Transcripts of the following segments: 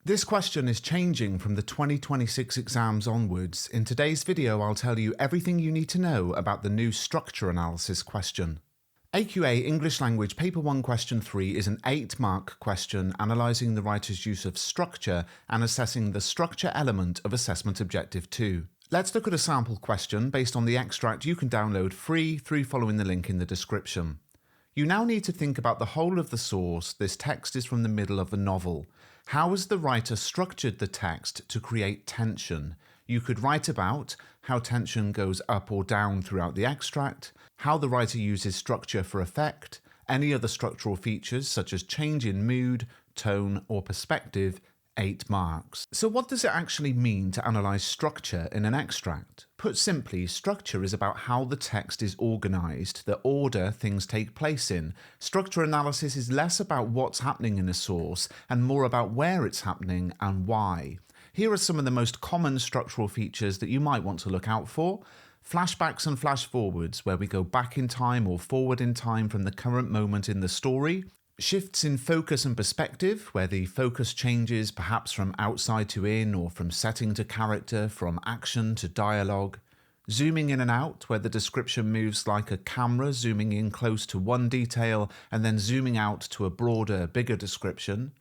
This question is changing from the 2026 exams onwards. In today's video, I'll tell you everything you need to know about the new structure analysis question. AQA English Language Paper 1 Question 3 is an 8-mark question analysing the writer's use of structure and assessing the structure element of Assessment Objective 2. Let's look at a sample question based on the extract you can download free through following the link in the description. You now need to think about the whole of the source. This text is from the middle of the novel. How has the writer structured the text to create tension? You could write about how tension goes up or down throughout the extract, how the writer uses structure for effect, any other structural features such as change in mood, tone, or perspective. 8 marks. So what does it actually mean to analyse structure in an extract? Put simply, structure is about how the text is organised, the order things take place in. Structure analysis is less about what's happening in a source and more about where it's happening and why. Here are some of the most common structural features that you might want to look out for. Flashbacks and flash forwards, where we go back in time or forward in time from the current moment in the story. Shifts in focus and perspective, where the focus changes perhaps from outside to in or from setting to character, from action to dialogue. Zooming in and out, where the description moves like a camera, zooming in close to one detail and then zooming out to a broader, bigger description.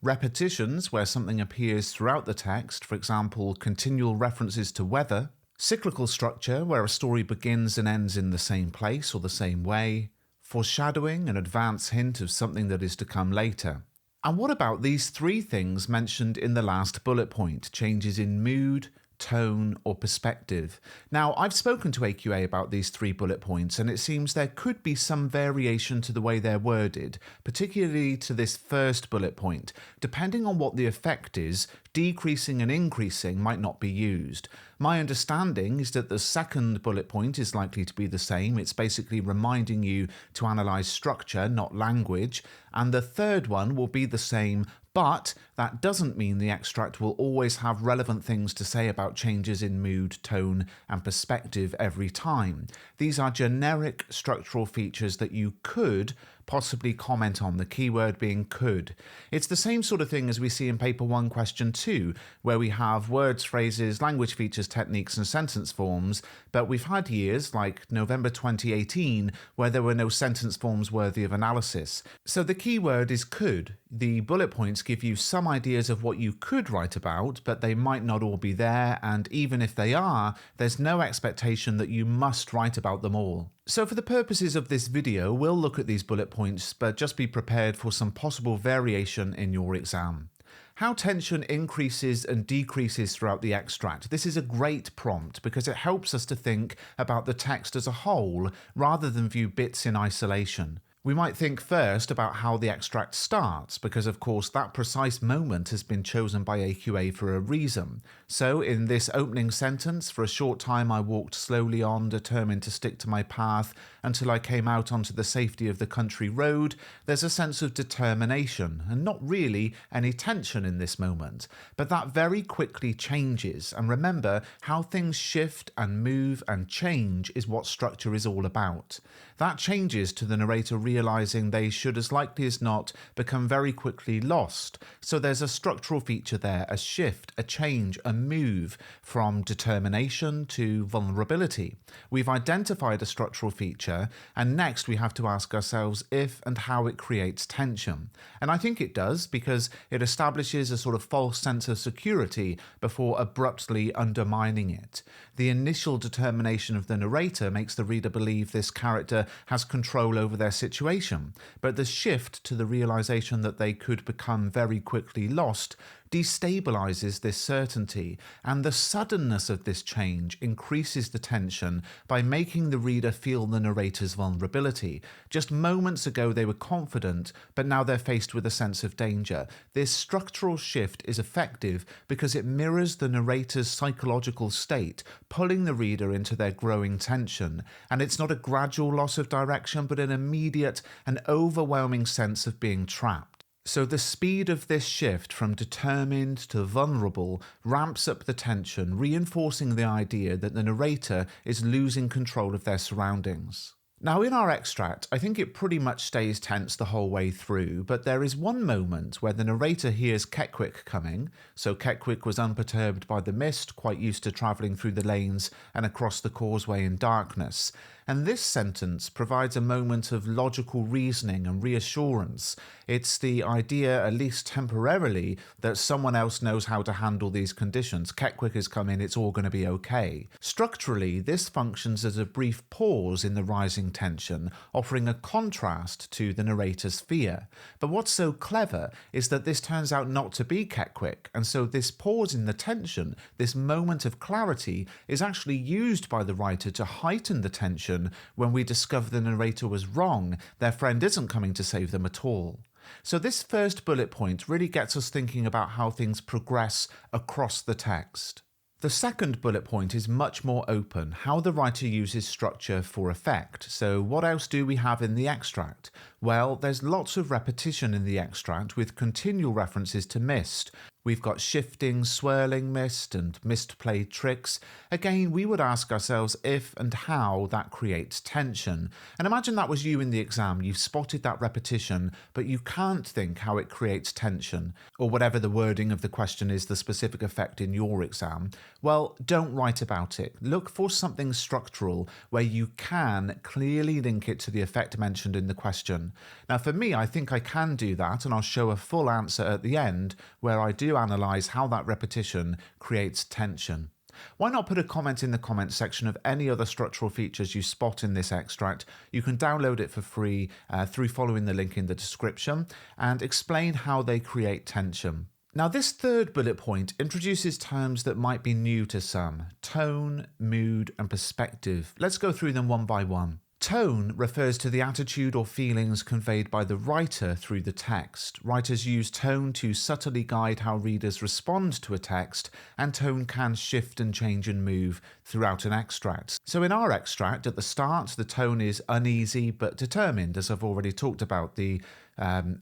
Repetitions, where something appears throughout the text, for example, continual references to weather. Cyclical structure, where a story begins and ends in the same place or the same way. Foreshadowing, an advance hint of something that is to come later. And what about these 3 things mentioned in the last bullet point, changes in mood, tone, or perspective? Now, I've spoken to AQA about these 3 bullet points, and it seems there could be some variation to the way they're worded, particularly to this first bullet point. Depending on what the effect is, decreasing and increasing might not be used. My understanding is that the second bullet point is likely to be the same. It's basically reminding you to analyse structure, not language. And the third one will be the same, but that doesn't mean the extract will always have relevant things to say about changes in mood, tone, and perspective every time. These are generic structural features that you could possibly comment on, the keyword being could. It's the same sort of thing as we see in Paper 1 Question 2, where we have words, phrases, language features, techniques, and sentence forms, but we've had years, like November 2018, where there were no sentence forms worthy of analysis. So the keyword is could. The bullet points give you some ideas of what you could write about, but they might not all be there, and even if they are, there's no expectation that you must write about them all. So for the purposes of this video, we'll look at these bullet points, but just be prepared for some possible variation in your exam. How tension increases and decreases throughout the extract. This is a great prompt because it helps us to think about the text as a whole rather than view bits in isolation. We might think first about how the extract starts, because of course that precise moment has been chosen by AQA for a reason. So in this opening sentence, for a short time I walked slowly on, determined to stick to my path until I came out onto the safety of the country road, there's a sense of determination and not really any tension in this moment. But that very quickly changes, and remember, how things shift and move and change is what structure is all about. That changes to the narrator realising they should, as likely as not, become very quickly lost. So there's a structural feature there, a shift, a change, a move from determination to vulnerability. We've identified a structural feature, and next we have to ask ourselves if and how it creates tension. And I think it does, because it establishes a sort of false sense of security before abruptly undermining it. The initial determination of the narrator makes the reader believe this character has control over their situation, but the shift to the realization that they could become very quickly lost destabilizes this certainty, and the suddenness of this change increases the tension by making the reader feel the narrator's vulnerability. Just moments ago they were confident, but now they're faced with a sense of danger. This structural shift is effective because it mirrors the narrator's psychological state, pulling the reader into their growing tension, and it's not a gradual loss of direction, but an immediate and overwhelming sense of being trapped. So the speed of this shift from determined to vulnerable ramps up the tension, reinforcing the idea that the narrator is losing control of their surroundings. Now, in our extract, I think it pretty much stays tense the whole way through, but there is one moment where the narrator hears Keckwick coming. So Keckwick was unperturbed by the mist, quite used to travelling through the lanes and across the causeway in darkness. And this sentence provides a moment of logical reasoning and reassurance. It's the idea, at least temporarily, that someone else knows how to handle these conditions. Keckwick has come in, it's all going to be okay. Structurally, this functions as a brief pause in the rising tension, offering a contrast to the narrator's fear. But what's so clever is that this turns out not to be Keckwick, and so this pause in the tension, this moment of clarity, is actually used by the writer to heighten the tension when we discover the narrator was wrong, their friend isn't coming to save them at all. So this first bullet point really gets us thinking about how things progress across the text. The second bullet point is much more open, how the writer uses structure for effect. So what else do we have in the extract? Well, there's lots of repetition in the extract with continual references to mist. We've got shifting, swirling mist and mist-played tricks. Again, we would ask ourselves if and how that creates tension. And imagine that was you in the exam. You've spotted that repetition, but you can't think how it creates tension, or whatever the wording of the question is, the specific effect in your exam. Well, don't write about it. Look for something structural where you can clearly link it to the effect mentioned in the question. Now, for me, I think I can do that, and I'll show a full answer at the end where I do analyse how that repetition creates tension. Why not put a comment in the comments section of any other structural features you spot in this extract? You can download it for free through following the link in the description, and explain how they create tension. Now, this third bullet point introduces terms that might be new to some: tone, mood, and perspective. Let's go through them one by one. Tone refers to the attitude or feelings conveyed by the writer through the text. Writers use tone to subtly guide how readers respond to a text, and tone can shift and change and move throughout an extract. So in our extract, at the start, the tone is uneasy but determined, as I've already talked about. The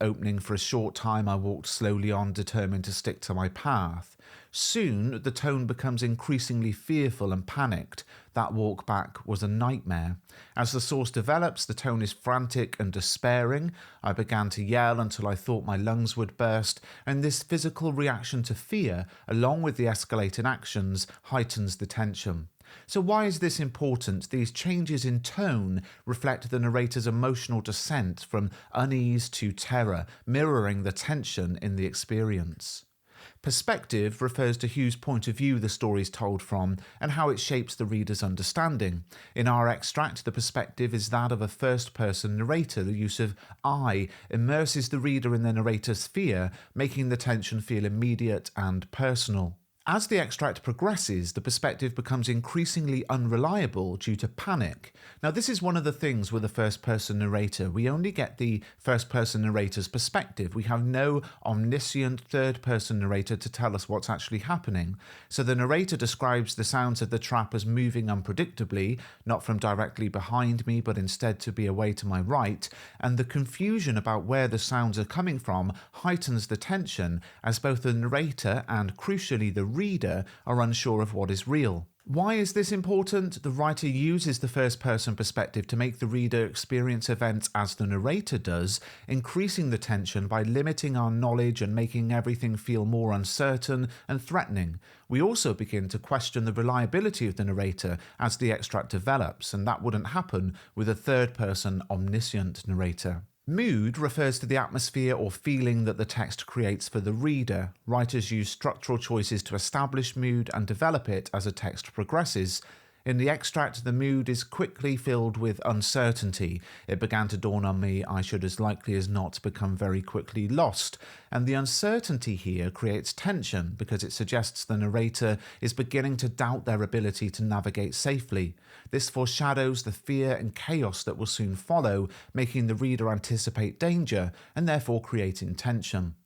opening, "For a short time I walked slowly on, determined to stick to my path." Soon, the tone becomes increasingly fearful and panicked. "That walk back was a nightmare." As the source develops, the tone is frantic and despairing. "I began to yell until I thought my lungs would burst," and this physical reaction to fear, along with the escalating actions, heightens the tension. So why is this important? These changes in tone reflect the narrator's emotional descent from unease to terror, mirroring the tension in the experience. Perspective refers to whose point of view the story is told from and how it shapes the reader's understanding. In our extract, the perspective is that of a first-person narrator. The use of "I" immerses the reader in the narrator's fear, making the tension feel immediate and personal. As the extract progresses, the perspective becomes increasingly unreliable due to panic. Now, this is one of the things with a first-person narrator. We only get the first-person narrator's perspective. We have no omniscient third-person narrator to tell us what's actually happening. So the narrator describes the sounds of the trap as moving unpredictably, not from directly behind me, but instead to be away to my right, and the confusion about where the sounds are coming from heightens the tension as both the narrator and, crucially, the reader are unsure of what is real. Why is this important? The writer uses the first-person perspective to make the reader experience events as the narrator does, increasing the tension by limiting our knowledge and making everything feel more uncertain and threatening. We also begin to question the reliability of the narrator as the extract develops, and that wouldn't happen with a third-person omniscient narrator. Mood refers to the atmosphere or feeling that the text creates for the reader. Writers use structural choices to establish mood and develop it as a text progresses. In the extract, the mood is quickly filled with uncertainty. "It began to dawn on me I should as likely as not become very quickly lost." And the uncertainty here creates tension because it suggests the narrator is beginning to doubt their ability to navigate safely. This foreshadows the fear and chaos that will soon follow, making the reader anticipate danger and therefore creating tension.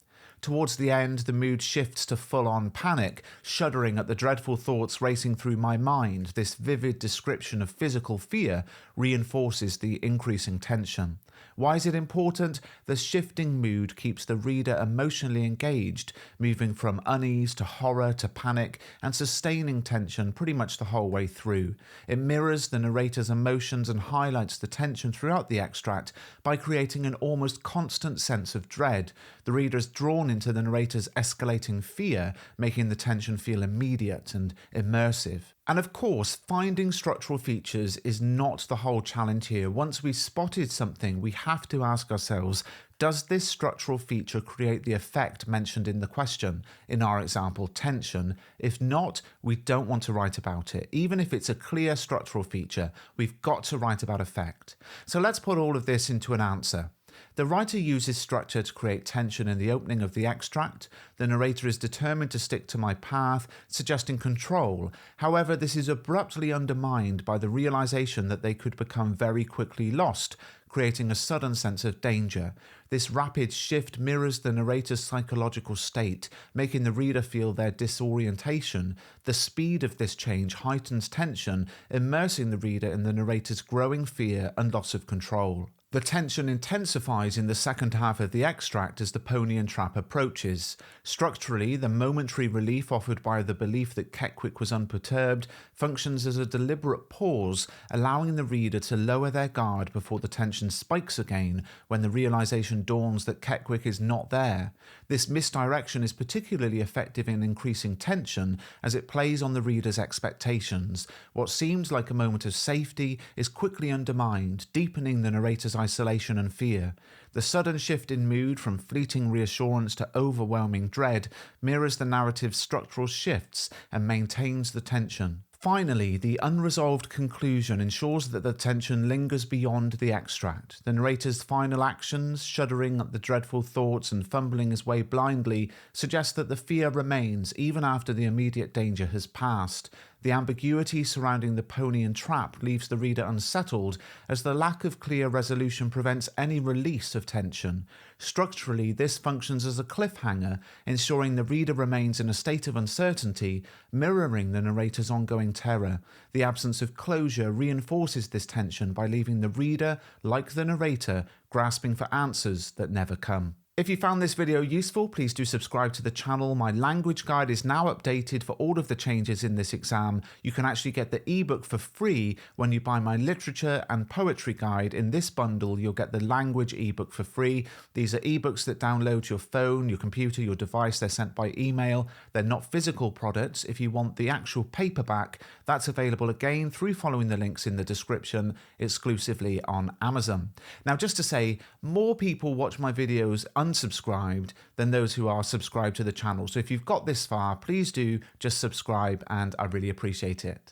Towards the end, the mood shifts to full-on panic, shuddering at the dreadful thoughts racing through my mind. This vivid description of physical fear reinforces the increasing tension. Why is it important? The shifting mood keeps the reader emotionally engaged, moving from unease to horror to panic and sustaining tension pretty much the whole way through. It mirrors the narrator's emotions and highlights the tension throughout the extract by creating an almost constant sense of dread. The reader is drawn into the narrator's escalating fear, making the tension feel immediate and immersive. And of course, finding structural features is not the whole challenge here. Once we've spotted something, we have to ask ourselves, does this structural feature create the effect mentioned in the question? In our example, tension. If not, we don't want to write about it. Even if it's a clear structural feature, we've got to write about effect. So let's put all of this into an answer. The writer uses structure to create tension in the opening of the extract. The narrator is determined to stick to my path, suggesting control. However, this is abruptly undermined by the realization that they could become very quickly lost, creating a sudden sense of danger. This rapid shift mirrors the narrator's psychological state, making the reader feel their disorientation. The speed of this change heightens tension, immersing the reader in the narrator's growing fear and loss of control. The tension intensifies in the second half of the extract as the pony and trap approaches. Structurally, the momentary relief offered by the belief that Keckwick was unperturbed functions as a deliberate pause, allowing the reader to lower their guard before the tension spikes again when the realization dawns that Keckwick is not there. This misdirection is particularly effective in increasing tension as it plays on the reader's expectations. What seems like a moment of safety is quickly undermined, deepening the narrator's isolation and fear. The sudden shift in mood from fleeting reassurance to overwhelming dread mirrors the narrative's structural shifts and maintains the tension. Finally, the unresolved conclusion ensures that the tension lingers beyond the extract. The narrator's final actions, shuddering at the dreadful thoughts and fumbling his way blindly, suggest that the fear remains even after the immediate danger has passed. The ambiguity surrounding the pony and trap leaves the reader unsettled, as the lack of clear resolution prevents any release of tension. Structurally, this functions as a cliffhanger, ensuring the reader remains in a state of uncertainty, mirroring the narrator's ongoing terror. The absence of closure reinforces this tension by leaving the reader, like the narrator, grasping for answers that never come. If you found this video useful, please do subscribe to the channel. My language guide is now updated for all of the changes in this exam. You can actually get the ebook for free when you buy my literature and poetry guide. In this bundle, you'll get the language ebook for free. These are ebooks that download to your phone, your computer, your device. They're sent by email. They're not physical products. If you want the actual paperback, that's available again through following the links in the description, exclusively on Amazon. Now, just to say, more people watch my videos unsubscribed than those who are subscribed to the channel. So if you've got this far, please do just subscribe, and I really appreciate it.